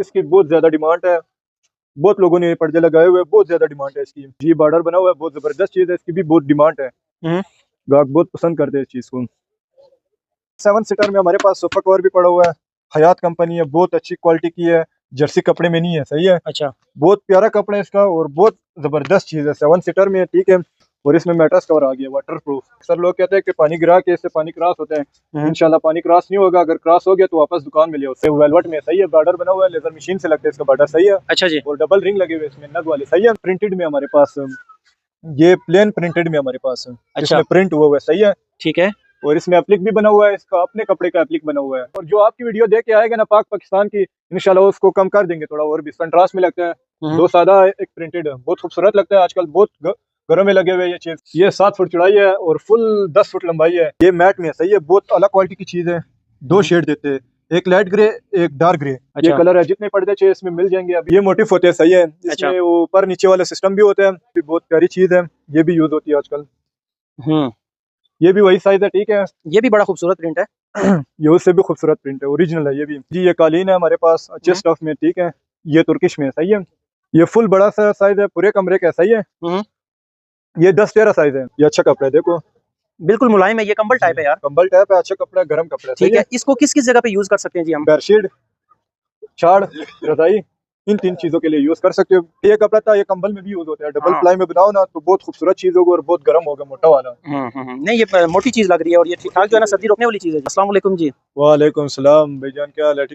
इसकी बहुत ज्यादा डिमांड है, बहुत लोगों ने पर्दे लगाए हुए, बहुत ज्यादा डिमांड है इसकी। जी बॉर्डर बना हुआ है, बहुत जबरदस्त चीज है, इसकी भी बहुत डिमांड है। ग्राहक बहुत पसंद करते हैं इस चीज को। 7 सीटर में हमारे पास सोफा कवर भी पड़ा हुआ है, हयात कंपनी है, बहुत अच्छी क्वालिटी की है, जर्सी कपड़े में नहीं है, सही है। अच्छा, बहुत प्यारा कपड़ा है इसका और बहुत जबरदस्त चीज है। 7 सीटर में है, ठीक है। और इसमें मैट्रेस कवर आ गया, वाटर प्रूफ। सर लोग कहते हैं कि पानी गिरा के इससे पानी क्रॉस होते हैं, इंशाल्लाह पानी क्रॉस नहीं होगा। अगर क्रॉस हो गया तो वापस दुकान में ले आओ। उससे वेलवेट में सही है, बॉर्डर बना हुआ है, लेजर मशीन से लगता है इसका बॉर्डर, सही है। अच्छा जी। और डबल रिंग लगे हुए इसमें नग वाले, सही है। प्रिंटेड में हमारे पास, ये प्लेन प्रिंटेड में हमारे पास है। अच्छा, इसमें प्रिंट हुआ हुआ है, सही है। ठीक है। और इसमें एप्लिक भी बना हुआ है, इसका अपने कपड़े का एप्लिक बना हुआ है। और जो आपकी वीडियो देख के आएगा ना पाकिस्तान की, इंशाल्लाह उसको कम कर देंगे थोड़ा और भी। कंट्रास्ट में लगता है, दो सादा एक प्रिंटेड है, बहुत खूबसूरत लगता है। आजकल बहुत घरों में लगे हुए ये चीज। ये 7 फुट चौड़ाई है और फुल 10 फुट लंबाई है। ये मैट में है, सही है, बहुत अलग क्वालिटी की चीज है। 2 शेड देते हैं, एक लाइट ग्रे एक डार्क ग्रे। अच्छा। ये कलर है, जितने पर्दे चाहिए इसमें मिल जाएंगे। अब ये मोटिफ होते हैं, सही है। इसमें ऊपर नीचे वाला सिस्टम भी होता है, बहुत प्यारी चीज है, ये भी यूज होती है आजकल। ये भी वही साइज है, ठीक है। ये भी बड़ा खूबसूरत प्रिंट है। ये उससे भी खूबसूरत प्रिंट है, ओरिजिनल है ये भी जी। ये कालीन है हमारे पास अच्छे स्टफ में, ठीक है। ये तुर्किश में है, सही है। ये फुल बड़ा सा साइज है, पूरे कमरे का, सही है। ये 10-13 साइज है। ये अच्छा कपड़ा है, देखो बिल्कुल मुलायम है, ये कंबल टाइप है यार। कंबल टाइप है, अच्छा कपड़ा है, गर्म कपड़ा है, ठीक है। इसको किस किस जगह पे यूज कर सकते हैं जी हम? बेडशीट, चाड़, रजाई, इन 3 चीजों के लिए यूज कर सकते हो। ये कपड़ा था, ये कंबल में भी यूज होता है। डबल प्लाई में बनाओ ना तो बहुत खूबसूरत चीज होगा और बहुत गर्म होगा, मोटा वाला। नहीं, ये मोटी चीज लग रही है और ये ठीक ठाक जो है ना सर्दी रोकने वाली चीज है। अस्सलाम वालेकुम जी। वालेकुम सलाम भाईजान, क्या हाल है?